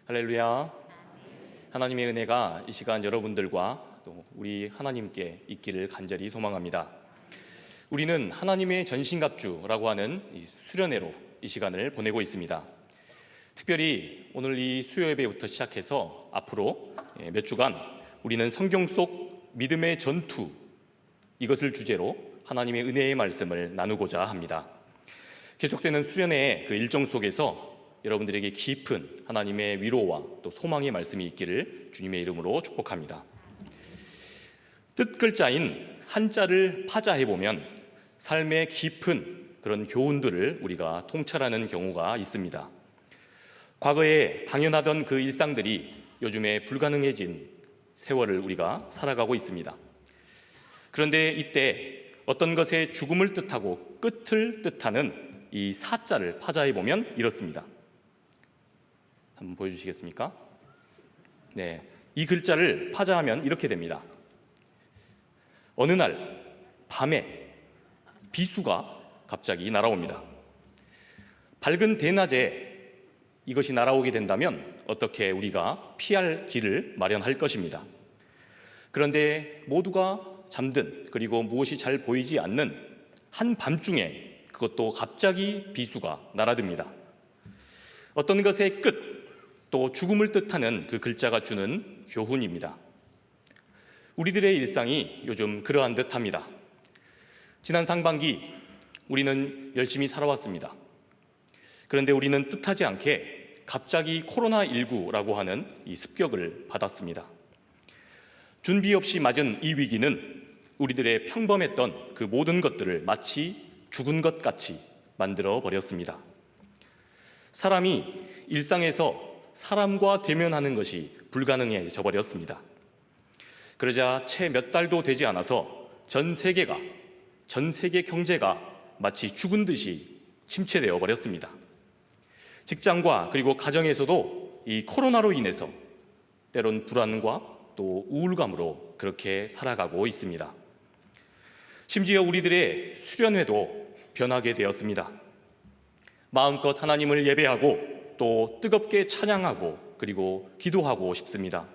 할렐루야. 하나님의 은혜가 이 시간 여러분들과 또 우리 하나님께 있기를 간절히 소망합니다. 우리는 하나님의 전신갑주라고 하는 이 수련회로 이 시간을 보내고 있습니다. 특별히 오늘 이 수요 예배부터 시작해서 앞으로 몇 주간 우리는 성경 속 믿음의 전투, 이것을 주제로 하나님의 은혜의 말씀을 나누고자 합니다. 계속되는 수련회의 그 일정 속에서 여러분들에게 깊은 하나님의 위로와 또 소망의 말씀이 있기를 주님의 이름으로 축복합니다. 뜻 글자인 한자를 파자해보면 삶의 깊은 그런 교훈들을 우리가 통찰하는 경우가 있습니다. 과거에 당연하던 그 일상들이 요즘에 불가능해진 세월을 우리가 살아가고 있습니다. 그런데 이때 어떤 것의 죽음을 뜻하고 끝을 뜻하는 이 사자를 파자해보면 이렇습니다. 한번 보여주시겠습니까? 네, 이 글자를 파자하면 이렇게 됩니다. 어느 날 밤에 비수가 갑자기 날아옵니다. 밝은 대낮에 이것이 날아오게 된다면 어떻게 우리가 피할 길을 마련할 것입니다. 그런데 모두가 잠든, 그리고 무엇이 잘 보이지 않는 한밤중에 그것도 갑자기 비수가 날아듭니다. 어떤 것의 끝, 또 죽음을 뜻하는 그 글자가 주는 교훈입니다. 우리들의 일상이 요즘 그러한 듯합니다. 지난 상반기 우리는 열심히 살아왔습니다. 그런데 우리는 뜻하지 않게 갑자기 코로나19라고 하는 이 습격을 받았습니다. 준비 없이 맞은 이 위기는 우리들의 평범했던 그 모든 것들을 마치 죽은 것 같이 만들어 버렸습니다. 사람이 일상에서 사람과 대면하는 것이 불가능해져 버렸습니다. 그러자 채 몇 달도 되지 않아서 전 세계 경제가 마치 죽은 듯이 침체되어 버렸습니다. 직장과 그리고 가정에서도 이 코로나로 인해서 때론 불안과 또 우울감으로 그렇게 살아가고 있습니다. 심지어 우리들의 수련회도 변하게 되었습니다. 마음껏 하나님을 예배하고 또 뜨겁게 찬양하고 그리고 기도하고 싶습니다.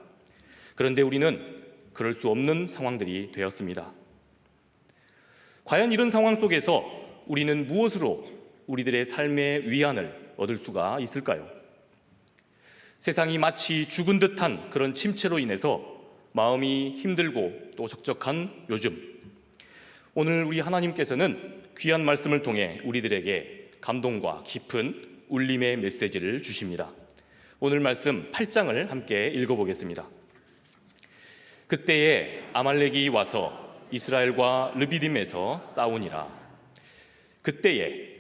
그런데 우리는 그럴 수 없는 상황들이 되었습니다. 과연 이런 상황 속에서 우리는 무엇으로 우리들의 삶의 위안을 얻을 수가 있을까요? 세상이 마치 죽은 듯한 그런 침체로 인해서 마음이 힘들고 또 적적한 요즘, 오늘 우리 하나님께서는 귀한 말씀을 통해 우리들에게 감동과 깊은 울림의 메시지를 주십니다. 오늘 말씀 8장을 함께 읽어보겠습니다. 그때에 아말렉이 와서 이스라엘과 르비딤에서 싸우니라. 그때에,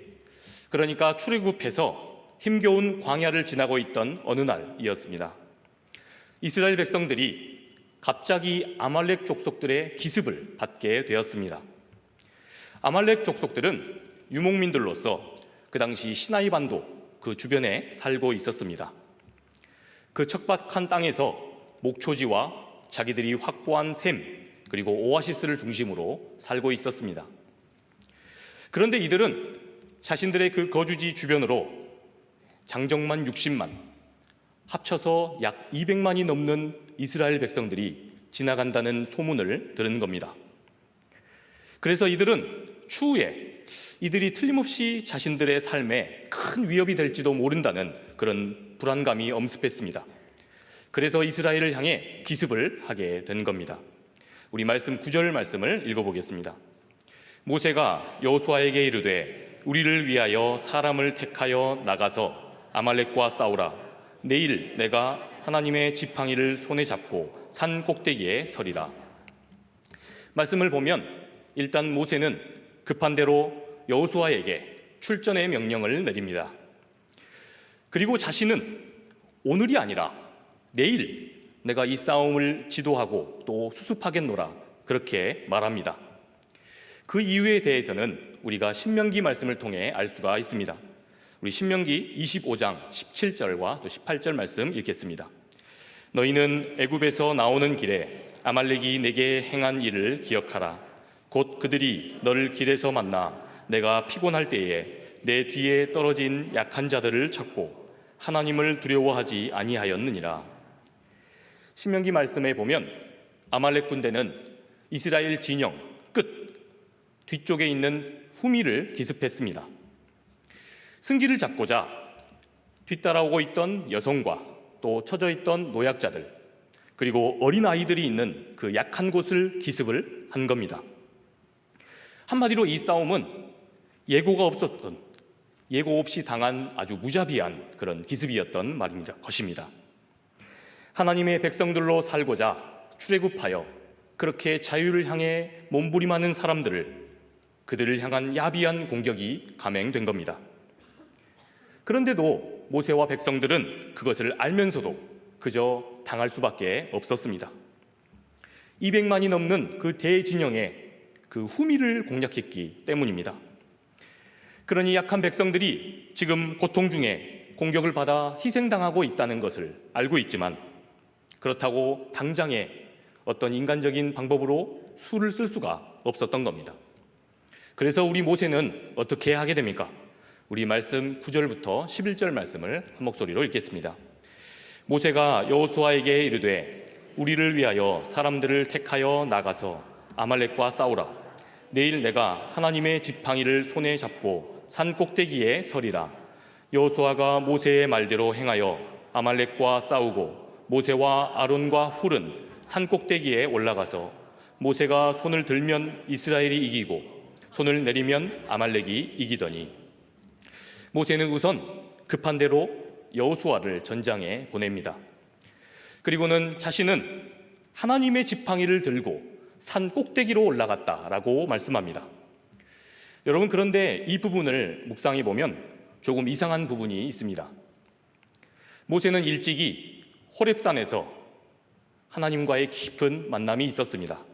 그러니까 출애굽해서 힘겨운 광야를 지나고 있던 어느 날이었습니다. 이스라엘 백성들이 갑자기 아말렉 족속들의 기습을 받게 되었습니다. 아말렉 족속들은 유목민들로서 그 당시 시나이 반도 그 주변에 살고 있었습니다. 그 척박한 땅에서 목초지와 자기들이 확보한 샘, 그리고 오아시스를 중심으로 살고 있었습니다. 그런데 이들은 자신들의 그 거주지 주변으로 장정만 60만, 합쳐서 약 200만이 넘는 이스라엘 백성들이 지나간다는 소문을 들은 겁니다. 그래서 이들은 추후에 이들이 틀림없이 자신들의 삶에 큰 위협이 될지도 모른다는 그런 불안감이 엄습했습니다. 그래서 이스라엘을 향해 기습을 하게 된 겁니다. 우리 말씀 9절 말씀을 읽어보겠습니다. 모세가 여호수아에게 이르되 우리를 위하여 사람을 택하여 나가서 아말렉과 싸우라. 내일 내가 하나님의 지팡이를 손에 잡고 산 꼭대기에 서리라. 말씀을 보면 일단 모세는 급한 대로 여호수아에게 출전의 명령을 내립니다. 그리고 자신은 오늘이 아니라 내일 내가 이 싸움을 지도하고 또 수습하겠노라 그렇게 말합니다. 그 이유에 대해서는 우리가 신명기 말씀을 통해 알 수가 있습니다. 우리 신명기 25장 17절과 또 18절 말씀 읽겠습니다. 너희는 애굽에서 나오는 길에 아말렉이 내게 행한 일을 기억하라. 곧 그들이 너를 길에서 만나 내가 피곤할 때에 내 뒤에 떨어진 약한 자들을 찾고 하나님을 두려워하지 아니하였느니라. 신명기 말씀에 보면 아말렉 군대는 이스라엘 진영 끝 뒤쪽에 있는 후미를 기습했습니다. 승기를 잡고자 뒤따라오고 있던 여성과 또 처져 있던 노약자들, 그리고 어린아이들이 있는 그 약한 곳을 기습을 한 겁니다. 한마디로 이 싸움은 예고가 없었던, 예고 없이 당한 아주 무자비한 그런 기습이었던 것입니다. 하나님의 백성들로 살고자 출애굽하여 그렇게 자유를 향해 몸부림하는 사람들을, 그들을 향한 야비한 공격이 감행된 겁니다. 그런데도 모세와 백성들은 그것을 알면서도 그저 당할 수밖에 없었습니다. 200만이 넘는 그 대진영의 그 후미를 공략했기 때문입니다. 그러니 약한 백성들이 지금 고통 중에 공격을 받아 희생당하고 있다는 것을 알고 있지만, 그렇다고 당장에 어떤 인간적인 방법으로 수를 쓸 수가 없었던 겁니다. 그래서 우리 모세는 어떻게 하게 됩니까? 우리 말씀 9절부터 11절 말씀을 한 목소리로 읽겠습니다. 모세가 여호수아에게 이르되 우리를 위하여 사람들을 택하여 나가서 아말렉과 싸우라. 내일 내가 하나님의 지팡이를 손에 잡고 산 꼭대기에 서리라. 여호수아가 모세의 말대로 행하여 아말렉과 싸우고 모세와 아론과 훌은 산 꼭대기에 올라가서 모세가 손을 들면 이스라엘이 이기고 손을 내리면 아말렉이 이기더니, 모세는 우선 급한 대로 여호수아를 전장에 보냅니다. 그리고는 자신은 하나님의 지팡이를 들고 산 꼭대기로 올라갔다라고 말씀합니다. 여러분, 그런데 이 부분을 묵상해 보면 조금 이상한 부분이 있습니다. 모세는 일찍이 호렙산에서 하나님과의 깊은 만남이 있었습니다.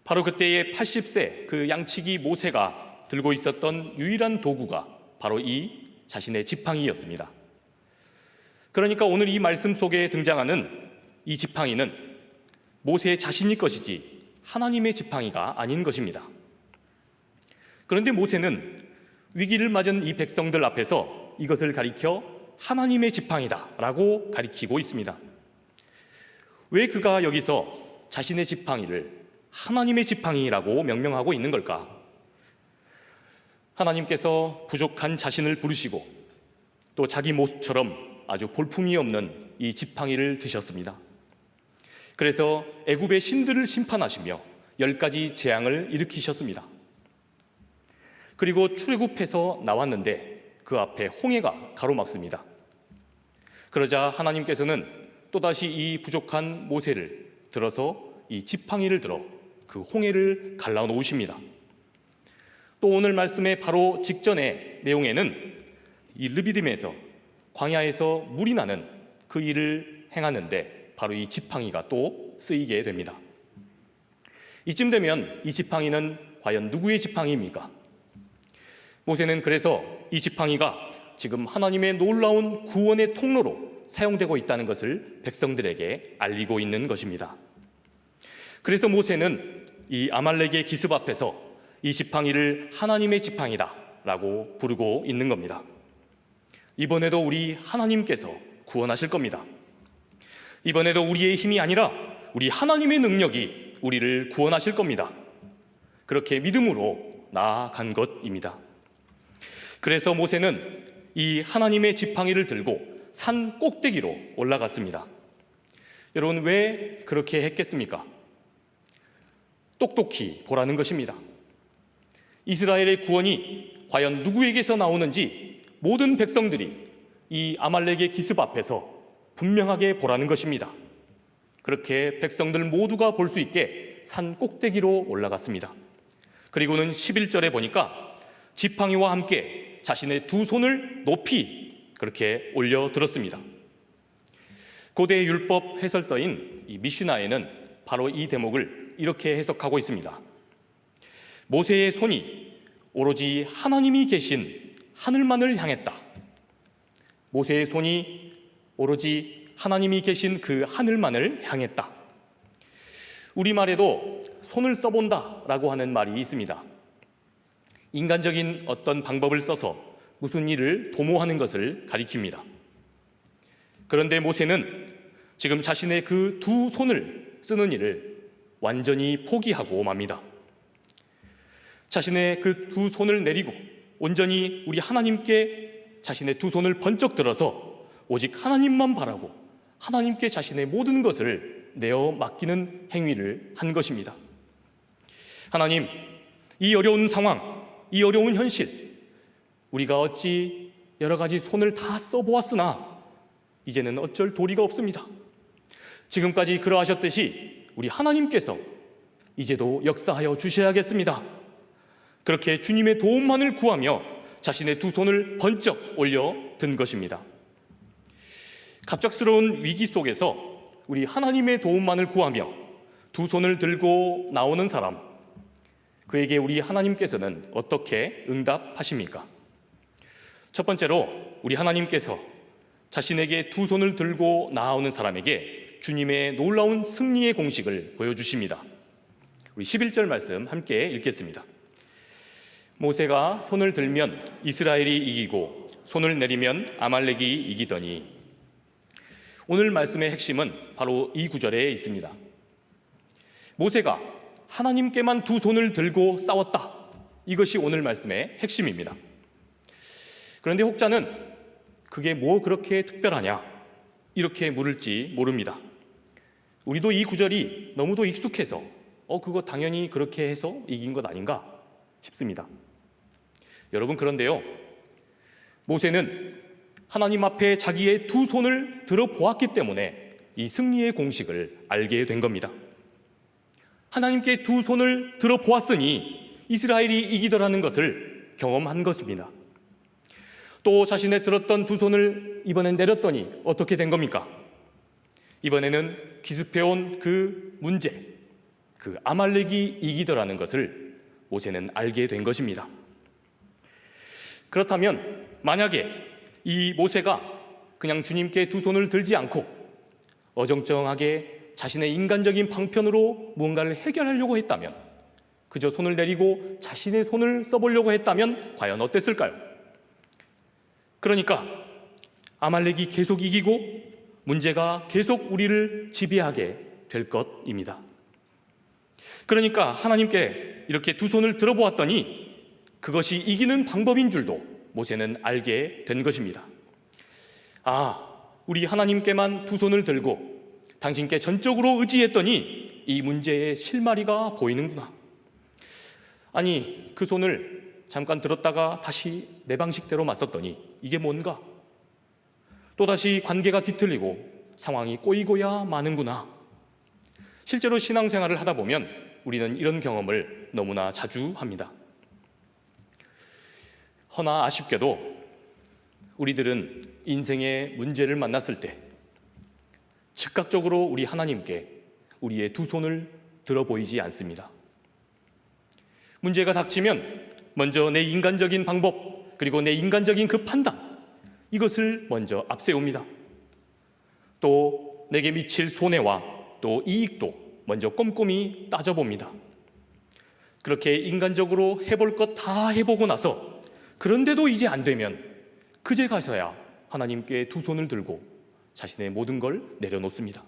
바로 그때의 80세 그 양치기 모세가 들고 있었던 유일한 도구가 바로 이 자신의 지팡이였습니다. 그러니까 오늘 이 말씀 속에 등장하는 이 지팡이는 모세 자신이 것이지 하나님의 지팡이가 아닌 것입니다. 그런데 모세는 위기를 맞은 이 백성들 앞에서 이것을 가리켜 하나님의 지팡이다라고 가리키고 있습니다. 왜 그가 여기서 자신의 지팡이를 하나님의 지팡이라고 명명하고 있는 걸까? 하나님께서 부족한 자신을 부르시고 또 자기 모습처럼 아주 볼품이 없는 이 지팡이를 드셨습니다. 그래서 애굽의 신들을 심판하시며 10가지 재앙을 일으키셨습니다. 그리고 출애굽해서 나왔는데 그 앞에 홍해가 가로막습니다. 그러자 하나님께서는 또다시 이 부족한 모세를 들어서 이 지팡이를 들어 그 홍해를 갈라놓으십니다. 또 오늘 말씀의 바로 직전의 내용에는 이 르비딤에서 광야에서 물이 나는 그 일을 행하는데 바로 이 지팡이가 또 쓰이게 됩니다. 이쯤 되면 이 지팡이는 과연 누구의 지팡이입니까? 모세는 그래서 이 지팡이가 지금 하나님의 놀라운 구원의 통로로 사용되고 있다는 것을 백성들에게 알리고 있는 것입니다. 그래서 모세는 이 아말렉의 기습 앞에서 이 지팡이를 하나님의 지팡이다 라고 부르고 있는 겁니다. 이번에도 우리 하나님께서 구원하실 겁니다. 이번에도 우리의 힘이 아니라 우리 하나님의 능력이 우리를 구원하실 겁니다. 그렇게 믿음으로 나아간 것입니다. 그래서 모세는 이 하나님의 지팡이를 들고 산 꼭대기로 올라갔습니다. 여러분, 왜 그렇게 했겠습니까? 똑똑히 보라는 것입니다. 이스라엘의 구원이 과연 누구에게서 나오는지 모든 백성들이 이 아말렉의 기습 앞에서 분명하게 보라는 것입니다. 그렇게 백성들 모두가 볼 수 있게 산 꼭대기로 올라갔습니다. 그리고는 11절에 보니까 지팡이와 함께 자신의 두 손을 높이 그렇게 올려 들었습니다. 고대 율법 해설서인 이 미슈나에는 바로 이 대목을 이렇게 해석하고 있습니다. 모세의 손이 오로지 하나님이 계신 하늘만을 향했다. 모세의 손이 오로지 하나님이 계신 그 하늘만을 향했다. 우리말에도 손을 써본다라고 하는 말이 있습니다. 인간적인 어떤 방법을 써서 무슨 일을 도모하는 것을 가리킵니다. 그런데 모세는 지금 자신의 그 두 손을 쓰는 일을 완전히 포기하고 맙니다. 자신의 그 두 손을 내리고 온전히 우리 하나님께 자신의 두 손을 번쩍 들어서 오직 하나님만 바라고 하나님께 자신의 모든 것을 내어 맡기는 행위를 한 것입니다. 하나님, 이 어려운 상황, 이 어려운 현실, 우리가 어찌 여러 가지 손을 다 써보았으나 이제는 어쩔 도리가 없습니다. 지금까지 그러하셨듯이 우리 하나님께서 이제도 역사하여 주셔야겠습니다. 그렇게 주님의 도움만을 구하며 자신의 두 손을 번쩍 올려 든 것입니다. 갑작스러운 위기 속에서 우리 하나님의 도움만을 구하며 두 손을 들고 나오는 사람, 그에게 우리 하나님께서는 어떻게 응답하십니까? 첫 번째로 우리 하나님께서 자신에게 두 손을 들고 나오는 사람에게 주님의 놀라운 승리의 공식을 보여주십니다. 우리 11절 말씀 함께 읽겠습니다. 모세가 손을 들면 이스라엘이 이기고 손을 내리면 아말렉이 이기더니. 오늘 말씀의 핵심은 바로 이 구절에 있습니다. 모세가 하나님께만 두 손을 들고 싸웠다. 이것이 오늘 말씀의 핵심입니다. 그런데 혹자는 그게 뭐 그렇게 특별하냐 이렇게 물을지 모릅니다. 우리도 이 구절이 너무도 익숙해서 그거 당연히 그렇게 해서 이긴 것 아닌가 싶습니다. 여러분, 그런데요, 모세는 하나님 앞에 자기의 두 손을 들어보았기 때문에 이 승리의 공식을 알게 된 겁니다. 하나님께 두 손을 들어보았으니 이스라엘이 이기더라는 것을 경험한 것입니다. 또 자신의 들었던 두 손을 이번엔 내렸더니 어떻게 된 겁니까? 이번에는 기습해온 그 문제, 그 아말렉이 이기더라는 것을 모세는 알게 된 것입니다. 그렇다면 만약에 이 모세가 그냥 주님께 두 손을 들지 않고 어정쩡하게 자신의 인간적인 방편으로 무언가를 해결하려고 했다면, 그저 손을 내리고 자신의 손을 써보려고 했다면 과연 어땠을까요? 그러니까 아말렉이 계속 이기고 문제가 계속 우리를 지배하게 될 것입니다. 그러니까 하나님께 이렇게 두 손을 들어보았더니 그것이 이기는 방법인 줄도 모세는 알게 된 것입니다. 우리 하나님께만 두 손을 들고 당신께 전적으로 의지했더니 이 문제의 실마리가 보이는구나. 아니, 그 손을 잠깐 들었다가 다시 내 방식대로 맞섰더니 이게 뭔가? 또다시 관계가 뒤틀리고 상황이 꼬이고야 마는구나. 실제로 신앙생활을 하다 보면 우리는 이런 경험을 너무나 자주 합니다. 허나 아쉽게도 우리들은 인생의 문제를 만났을 때 즉각적으로 우리 하나님께 우리의 두 손을 들어 보이지 않습니다. 문제가 닥치면 먼저 내 인간적인 방법, 그리고 내 인간적인 그 판단, 이것을 먼저 앞세웁니다. 또 내게 미칠 손해와 또 이익도 먼저 꼼꼼히 따져봅니다. 그렇게 인간적으로 해볼 것 다 해보고 나서 그런데도 이제 안 되면 그제 가서야 하나님께 두 손을 들고 자신의 모든 걸 내려놓습니다.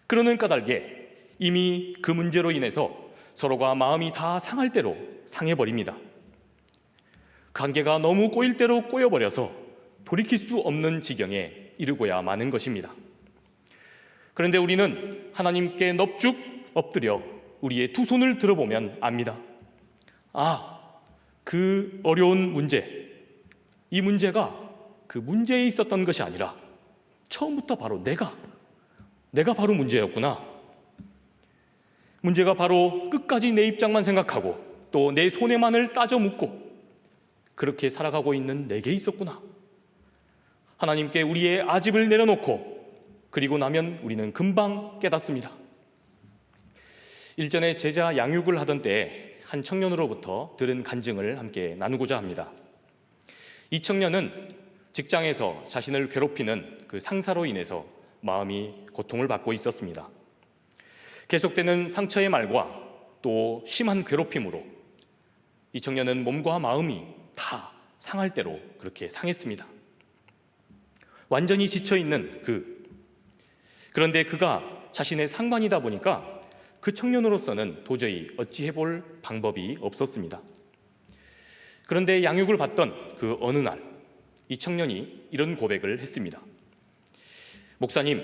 그러는 까닭에 이미 그 문제로 인해서 서로가 마음이 다 상할 대로 상해버립니다. 관계가 너무 꼬일 대로 꼬여버려서 돌이킬 수 없는 지경에 이르고야 마는 것입니다. 그런데 우리는 하나님께 넙죽 엎드려 우리의 두 손을 들어보면 압니다. 그 어려운 문제, 이 문제가 그 문제에 있었던 것이 아니라 처음부터 바로 내가 바로 문제였구나. 문제가 바로 끝까지 내 입장만 생각하고 또 내 손해만을 따져 묻고 그렇게 살아가고 있는 내게 있었구나. 하나님께 우리의 아집을 내려놓고 그리고 나면 우리는 금방 깨닫습니다. 일전에 제자 양육을 하던 때에 한 청년으로부터 들은 간증을 함께 나누고자 합니다. 이 청년은 직장에서 자신을 괴롭히는 그 상사로 인해서 마음이 고통을 받고 있었습니다. 계속되는 상처의 말과 또 심한 괴롭힘으로 이 청년은 몸과 마음이 다 상할 대로 그렇게 상했습니다. 완전히 지쳐있는 그런데 그가 자신의 상관이다 보니까 그 청년으로서는 도저히 어찌해볼 방법이 없었습니다. 그런데 양육을 받던 그 어느 날, 이 청년이 이런 고백을 했습니다. 목사님,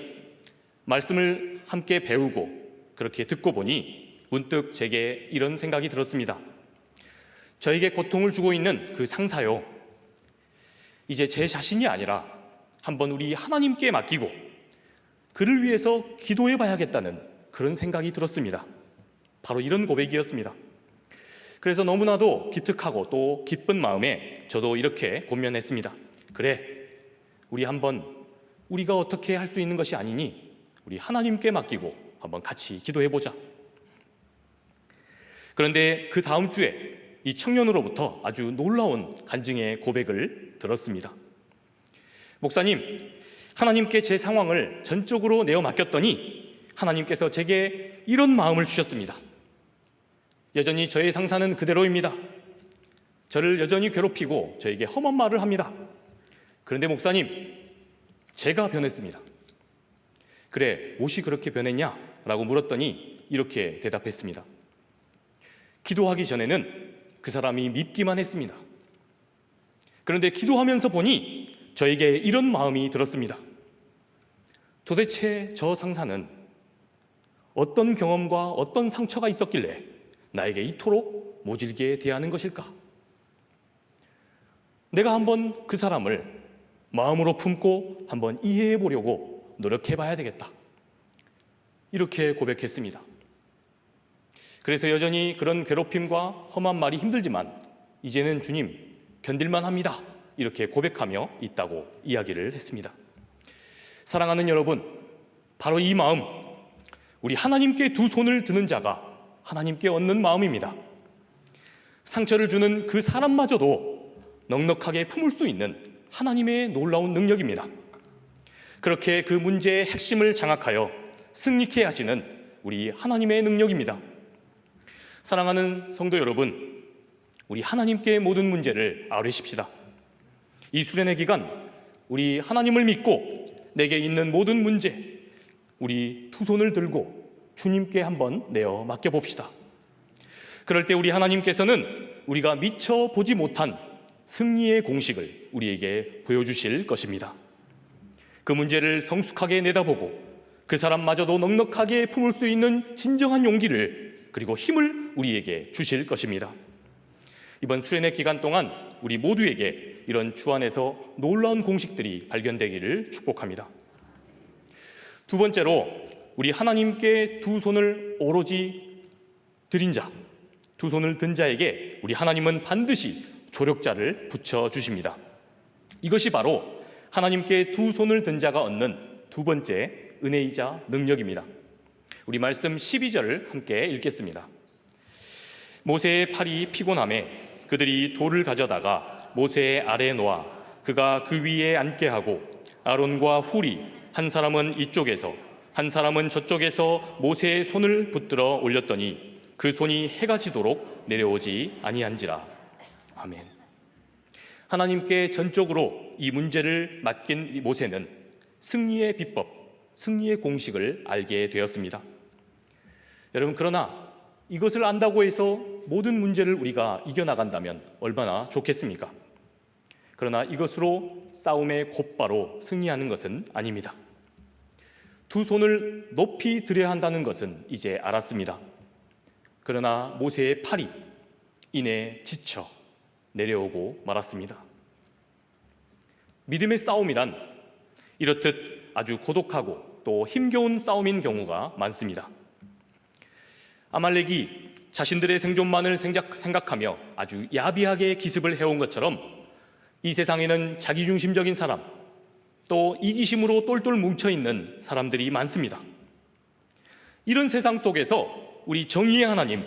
말씀을 함께 배우고 그렇게 듣고 보니 문득 제게 이런 생각이 들었습니다. 저에게 고통을 주고 있는 그 상사요, 이제 제 자신이 아니라 한번 우리 하나님께 맡기고 그를 위해서 기도해 봐야겠다는 그런 생각이 들었습니다. 바로 이런 고백이었습니다. 그래서 너무나도 기특하고 또 기쁜 마음에 저도 이렇게 권면했습니다. 그래, 우리 한번 우리가 어떻게 할 수 있는 것이 아니니 우리 하나님께 맡기고 한번 같이 기도해 보자. 그런데 그 다음 주에 이 청년으로부터 아주 놀라운 간증의 고백을 들었습니다. 목사님, 하나님께 제 상황을 전적으로 내어 맡겼더니 하나님께서 제게 이런 마음을 주셨습니다. 여전히 저의 상사는 그대로입니다. 저를 여전히 괴롭히고 저에게 험한 말을 합니다. 그런데 목사님, 제가 변했습니다. 그래, 무엇이 그렇게 변했냐? 라고 물었더니 이렇게 대답했습니다. 기도하기 전에는 그 사람이 밉기만 했습니다. 그런데 기도하면서 보니 저에게 이런 마음이 들었습니다. 도대체 저 상사는 어떤 경험과 어떤 상처가 있었길래 나에게 이토록 모질게 대하는 것일까? 내가 한번 그 사람을 마음으로 품고 한번 이해해 보려고 노력해 봐야 되겠다. 이렇게 고백했습니다. 그래서 여전히 그런 괴롭힘과 험한 말이 힘들지만 이제는 주님 견딜만 합니다. 이렇게 고백하며 있다고 이야기를 했습니다. 사랑하는 여러분, 바로 이 마음, 우리 하나님께 두 손을 드는 자가 하나님께 얻는 마음입니다. 상처를 주는 그 사람마저도 넉넉하게 품을 수 있는 하나님의 놀라운 능력입니다. 그렇게 그 문제의 핵심을 장악하여 승리케 하시는 우리 하나님의 능력입니다. 사랑하는 성도 여러분, 우리 하나님께 모든 문제를 아뢰십시다. 이 수련의 기간 우리 하나님을 믿고 내게 있는 모든 문제 우리 두 손을 들고 주님께 한번 내어 맡겨봅시다. 그럴 때 우리 하나님께서는 우리가 미처 보지 못한 승리의 공식을 우리에게 보여주실 것입니다. 그 문제를 성숙하게 내다보고 그 사람마저도 넉넉하게 품을 수 있는 진정한 용기를 그리고 힘을 우리에게 주실 것입니다. 이번 수련의 기간 동안 우리 모두에게 이런 주 안에서 놀라운 공식들이 발견되기를 축복합니다. 두 번째로 우리 하나님께 두 손을 오로지 드린 자, 두 손을 든 자에게 우리 하나님은 반드시 조력자를 붙여주십니다. 이것이 바로 하나님께 두 손을 든 자가 얻는 두 번째 은혜이자 능력입니다. 우리 말씀 12절을 함께 읽겠습니다. 모세의 팔이 피곤함에 그들이 돌을 가져다가 모세의 아래에 놓아 그가 그 위에 앉게 하고 아론과 훌이 한 사람은 이쪽에서 한 사람은 저쪽에서 모세의 손을 붙들어 올렸더니 그 손이 해가 지도록 내려오지 아니한지라. 아멘. 하나님께 전적으로 이 문제를 맡긴 모세는 승리의 비법, 승리의 공식을 알게 되었습니다. 여러분, 그러나 이것을 안다고 해서 모든 문제를 우리가 이겨나간다면 얼마나 좋겠습니까? 그러나 이것으로 싸움에 곧바로 승리하는 것은 아닙니다. 두 손을 높이 들여야 한다는 것은 이제 알았습니다. 그러나 모세의 팔이 이내 지쳐 내려오고 말았습니다. 믿음의 싸움이란 이렇듯 아주 고독하고 또 힘겨운 싸움인 경우가 많습니다. 아말렉이 자신들의 생존만을 생각하며 아주 야비하게 기습을 해온 것처럼 이 세상에는 자기중심적인 사람, 또 이기심으로 똘똘 뭉쳐있는 사람들이 많습니다. 이런 세상 속에서 우리 정의의 하나님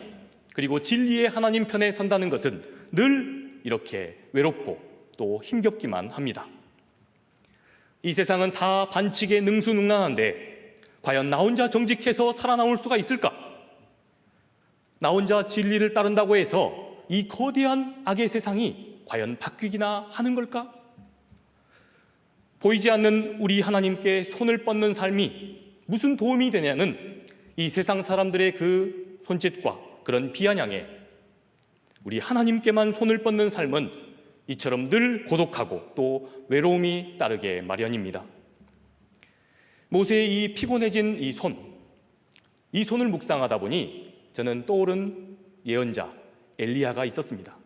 그리고 진리의 하나님 편에 선다는 것은 늘 이렇게 외롭고 또 힘겹기만 합니다. 이 세상은 다 반칙에 능수능란한데 과연 나 혼자 정직해서 살아남을 수가 있을까? 나 혼자 진리를 따른다고 해서 이 거대한 악의 세상이 과연 바뀌기나 하는 걸까? 보이지 않는 우리 하나님께 손을 뻗는 삶이 무슨 도움이 되냐는 이 세상 사람들의 그 손짓과 그런 비아냥에 우리 하나님께만 손을 뻗는 삶은 이처럼 늘 고독하고 또 외로움이 따르게 마련입니다. 모세의 이 피곤해진 이 손을 묵상하다 보니 저는 떠오른 예언자 엘리야가 있었습니다.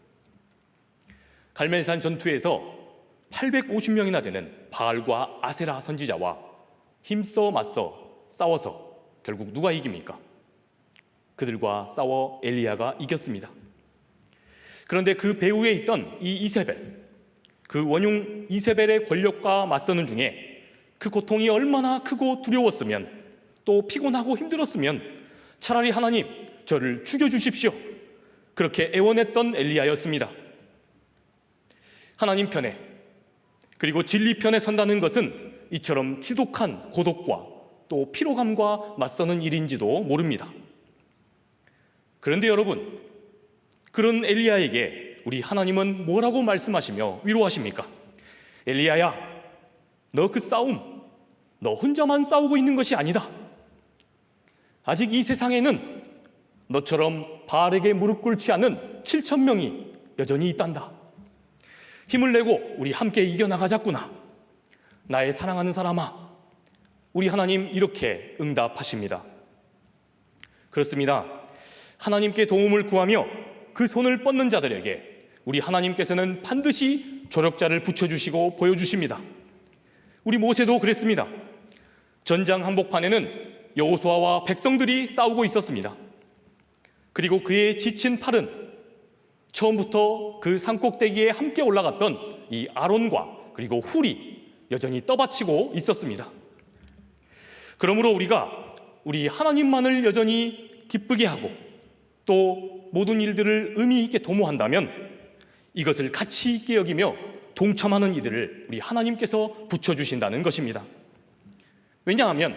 갈멜산 전투에서 850명이나 되는 바알과 아세라 선지자와 힘써 맞서 싸워서 결국 누가 이깁니까? 그들과 싸워 엘리야가 이겼습니다. 그런데 그 배후에 있던 이 이세벨, 그 원흉 이세벨의 권력과 맞서는 중에 그 고통이 얼마나 크고 두려웠으면, 또 피곤하고 힘들었으면 차라리 하나님 저를 죽여주십시오, 그렇게 애원했던 엘리야였습니다. 하나님 편에, 그리고 진리 편에 선다는 것은 이처럼 지독한 고독과 또 피로감과 맞서는 일인지도 모릅니다. 그런데 여러분, 그런 엘리야에게 우리 하나님은 뭐라고 말씀하시며 위로하십니까? 엘리야야, 너 그 싸움, 너 혼자만 싸우고 있는 것이 아니다. 아직 이 세상에는 너처럼 바알에게 무릎 꿇지 않은 7,000명이 여전히 있단다. 힘을 내고 우리 함께 이겨나가자꾸나. 나의 사랑하는 사람아, 우리 하나님 이렇게 응답하십니다. 그렇습니다. 하나님께 도움을 구하며 그 손을 뻗는 자들에게 우리 하나님께서는 반드시 조력자를 붙여주시고 보여주십니다. 우리 모세도 그랬습니다. 전장 한복판에는 여호수아와 백성들이 싸우고 있었습니다. 그리고 그의 지친 팔은 처음부터 그 산꼭대기에 함께 올라갔던 이 아론과 그리고 훌이 여전히 떠받치고 있었습니다. 그러므로 우리가 우리 하나님만을 여전히 기쁘게 하고 또 모든 일들을 의미 있게 도모한다면 이것을 가치 있게 여기며 동참하는 이들을 우리 하나님께서 붙여주신다는 것입니다. 왜냐하면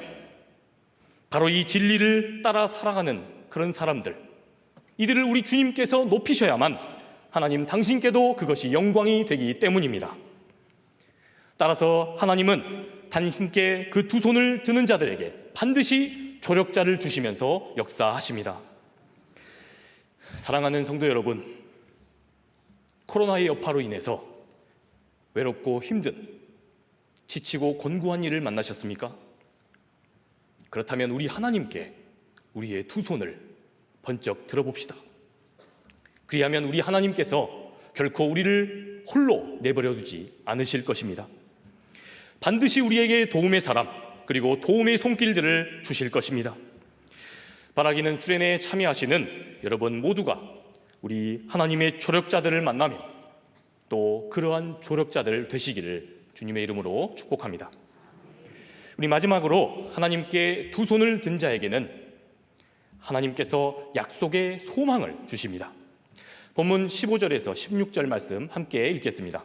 바로 이 진리를 따라 살아가는 그런 사람들, 이들을 우리 주님께서 높이셔야만 하나님 당신께도 그것이 영광이 되기 때문입니다. 따라서 하나님은 당신께 그 두 손을 드는 자들에게 반드시 조력자를 주시면서 역사하십니다. 사랑하는 성도 여러분, 코로나의 여파로 인해서 외롭고 힘든, 지치고 곤고한 일을 만나셨습니까? 그렇다면 우리 하나님께 우리의 두 손을 번쩍 들어봅시다. 그리하면 우리 하나님께서 결코 우리를 홀로 내버려 두지 않으실 것입니다. 반드시 우리에게 도움의 사람, 그리고 도움의 손길들을 주실 것입니다. 바라기는 수련회에 참여하시는 여러분 모두가 우리 하나님의 조력자들을 만나며 또 그러한 조력자들 되시기를 주님의 이름으로 축복합니다. 우리 마지막으로 하나님께 두 손을 든 자에게는 하나님께서 약속의 소망을 주십니다. 본문 15절에서 16절 말씀 함께 읽겠습니다.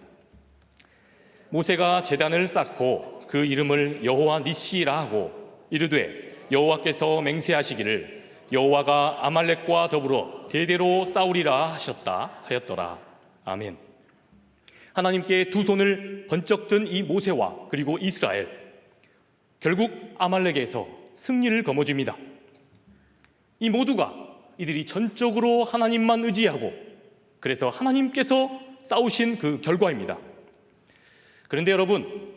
모세가 제단을 쌓고 그 이름을 여호와 니시라 하고 이르되 여호와께서 맹세하시기를 여호와가 아말렉과 더불어 대대로 싸우리라 하였더라. 아멘. 하나님께 두 손을 번쩍 든 이 모세와 그리고 이스라엘, 결국 아말렉에서 승리를 거머쥡니다. 이 모두가 이들이 전적으로 하나님만 의지하고 그래서 하나님께서 싸우신 그 결과입니다. 그런데 여러분,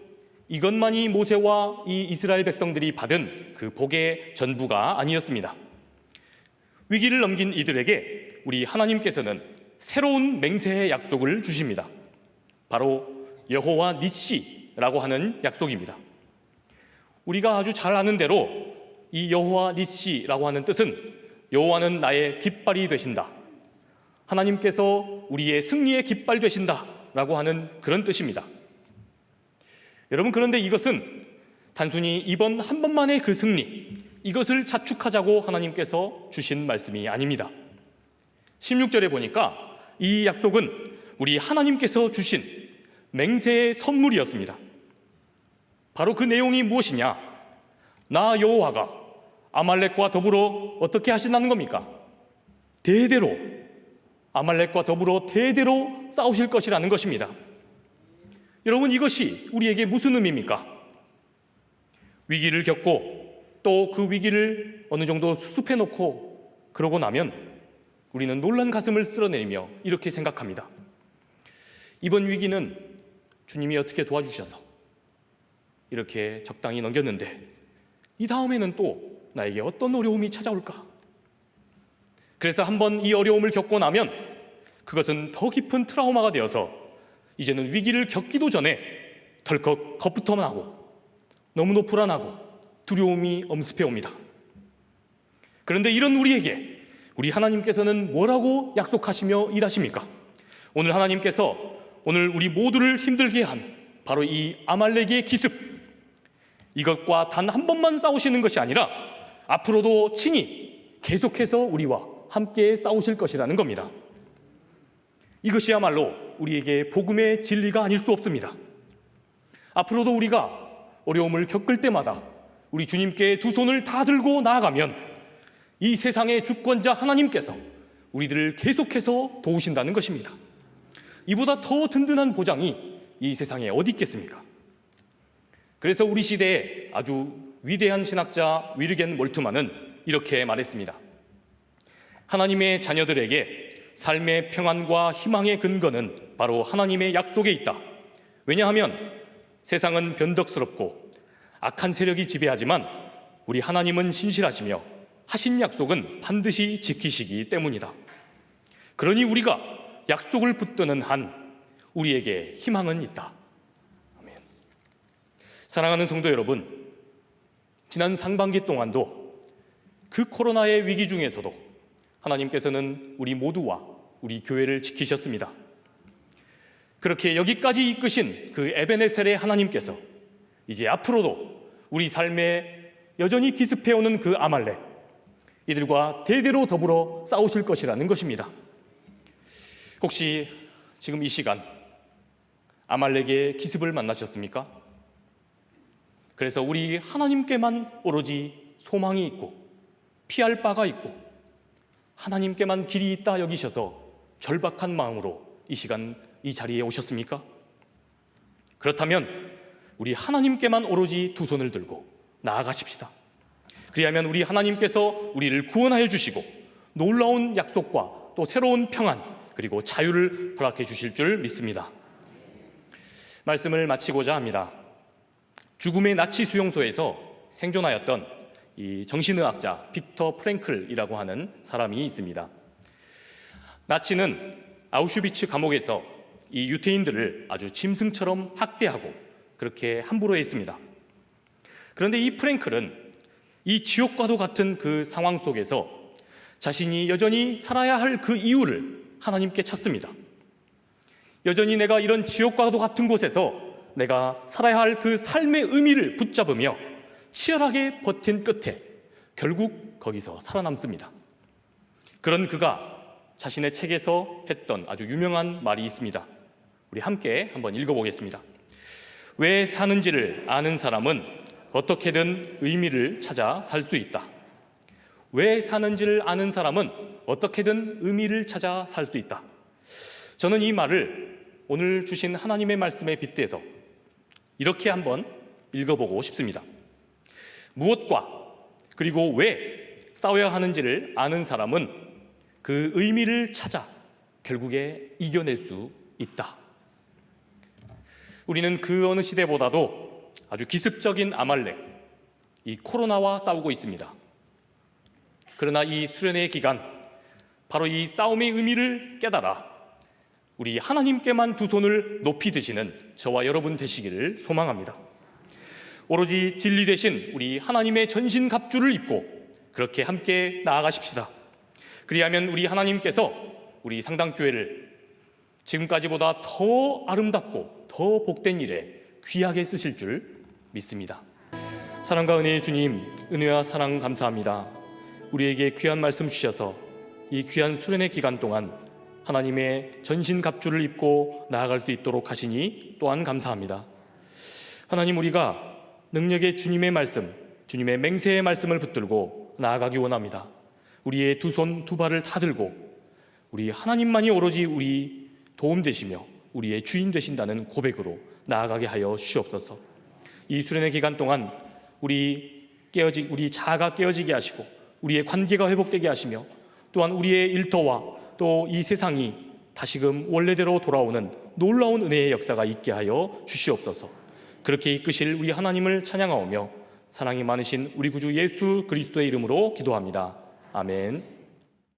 이것만이 모세와 이 이스라엘 백성들이 받은 그 복의 전부가 아니었습니다. 위기를 넘긴 이들에게 우리 하나님께서는 새로운 맹세의 약속을 주십니다. 바로 여호와 니시라고 하는 약속입니다. 우리가 아주 잘 아는 대로 이 여호와 니시라고 하는 뜻은 여호와는 나의 깃발이 되신다, 하나님께서 우리의 승리의 깃발 되신다 라고 하는 그런 뜻입니다. 여러분, 그런데 이것은 단순히 이번 한 번만의 그 승리, 이것을 자축하자고 하나님께서 주신 말씀이 아닙니다. 16절에 보니까 이 약속은 우리 하나님께서 주신 맹세의 선물이었습니다. 바로 그 내용이 무엇이냐? 나 여호와가 아말렉과 더불어 어떻게 하신다는 겁니까? 대대로 아말렉과 더불어 대대로 싸우실 것이라는 것입니다. 여러분, 이것이 우리에게 무슨 의미입니까? 위기를 겪고 또 그 위기를 어느 정도 수습해 놓고 그러고 나면 우리는 놀란 가슴을 쓸어내리며 이렇게 생각합니다. 이번 위기는 주님이 어떻게 도와주셔서 이렇게 적당히 넘겼는데 이 다음에는 또 나에게 어떤 어려움이 찾아올까? 그래서 한번 이 어려움을 겪고 나면 그것은 더 깊은 트라우마가 되어서 이제는 위기를 겪기도 전에 덜컥 겁부터 나고 너무도 불안하고 두려움이 엄습해 옵니다. 그런데 이런 우리에게 우리 하나님께서는 뭐라고 약속하시며 일하십니까? 오늘 하나님께서 오늘 우리 모두를 힘들게 한 바로 이 아말렉의 기습, 이것과 단 한 번만 싸우시는 것이 아니라 앞으로도 친히 계속해서 우리와 함께 싸우실 것이라는 겁니다. 이것이야말로 우리에게 복음의 진리가 아닐 수 없습니다. 앞으로도 우리가 어려움을 겪을 때마다 우리 주님께 두 손을 다 들고 나아가면 이 세상의 주권자 하나님께서 우리들을 계속해서 도우신다는 것입니다. 이보다 더 든든한 보장이 이 세상에 어디 있겠습니까? 그래서 우리 시대에 아주 위대한 신학자 위르겐 몰트만은 이렇게 말했습니다. 하나님의 자녀들에게 삶의 평안과 희망의 근거는 바로 하나님의 약속에 있다. 왜냐하면 세상은 변덕스럽고 악한 세력이 지배하지만 우리 하나님은 신실하시며 하신 약속은 반드시 지키시기 때문이다. 그러니 우리가 약속을 붙드는 한 우리에게 희망은 있다. 아멘. 사랑하는 성도 여러분, 지난 상반기 동안도 그 코로나의 위기 중에서도 하나님께서는 우리 모두와 우리 교회를 지키셨습니다. 그렇게 여기까지 이끄신 그 에베네셀의 하나님께서 이제 앞으로도 우리 삶에 여전히 기습해오는 그 아말렉, 이들과 대대로 더불어 싸우실 것이라는 것입니다. 혹시 지금 이 시간 아말렉의 기습을 만나셨습니까? 그래서 우리 하나님께만 오로지 소망이 있고 피할 바가 있고 하나님께만 길이 있다 여기셔서 절박한 마음으로 이 시간 이 자리에 오셨습니까? 그렇다면 우리 하나님께만 오로지 두 손을 들고 나아가십시다. 그리하면 우리 하나님께서 우리를 구원하여 주시고 놀라운 약속과 또 새로운 평안 그리고 자유를 허락해 주실 줄 믿습니다. 말씀을 마치고자 합니다. 죽음의 나치 수용소에서 생존하였던 이 정신의학자 빅터 프랭클이라고 하는 사람이 있습니다. 나치는 아우슈비츠 감옥에서 이 유태인들을 아주 짐승처럼 학대하고 그렇게 함부로 했습니다. 그런데 이 프랭클은 이 지옥과도 같은 그 상황 속에서 자신이 여전히 살아야 할 그 이유를 하나님께 찾습니다. 여전히 내가 이런 지옥과도 같은 곳에서 내가 살아야 할 그 삶의 의미를 붙잡으며 치열하게 버틴 끝에 결국 거기서 살아남습니다. 그런 그가 자신의 책에서 했던 아주 유명한 말이 있습니다. 우리 함께 한번 읽어보겠습니다. 왜 사는지를 아는 사람은 어떻게든 의미를 찾아 살 수 있다. 왜 사는지를 아는 사람은 어떻게든 의미를 찾아 살 수 있다. 저는 이 말을 오늘 주신 하나님의 말씀에 빗대서 이렇게 한번 읽어보고 싶습니다. 무엇과 그리고 왜 싸워야 하는지를 아는 사람은 그 의미를 찾아 결국에 이겨낼 수 있다. 우리는 그 어느 시대보다도 아주 기습적인 아말렉, 이 코로나와 싸우고 있습니다. 그러나 이 수련의 기간, 바로 이 싸움의 의미를 깨달아 우리 하나님께만 두 손을 높이 드시는 저와 여러분 되시기를 소망합니다. 오로지 진리 되신 우리 하나님의 전신갑주를 입고 그렇게 함께 나아가십시다. 그리하면 우리 하나님께서 우리 상당교회를 지금까지보다 더 아름답고 더 복된 일에 귀하게 쓰실 줄 믿습니다. 사랑과 은혜의 주님, 은혜와 사랑 감사합니다. 우리에게 귀한 말씀 주셔서 이 귀한 수련의 기간 동안 하나님의 전신갑주를 입고 나아갈 수 있도록 하시니 또한 감사합니다. 하나님, 우리가 능력의 주님의 말씀, 주님의 맹세의 말씀을 붙들고 나아가기 원합니다. 우리의 두 손 두 발을 다 들고 우리 하나님만이 오로지 우리 도움 되시며 우리의 주인 되신다는 고백으로 나아가게 하여 주시옵소서. 이 수련의 기간 동안 우리 자아가 깨어지게 하시고 우리의 관계가 회복되게 하시며 또한 우리의 일터와 또 이 세상이 다시금 원래대로 돌아오는 놀라운 은혜의 역사가 있게 하여 주시옵소서. 그렇게 이끄실 우리 하나님을 찬양하오며 사랑이 많으신 우리 구주 예수 그리스도의 이름으로 기도합니다. 아멘.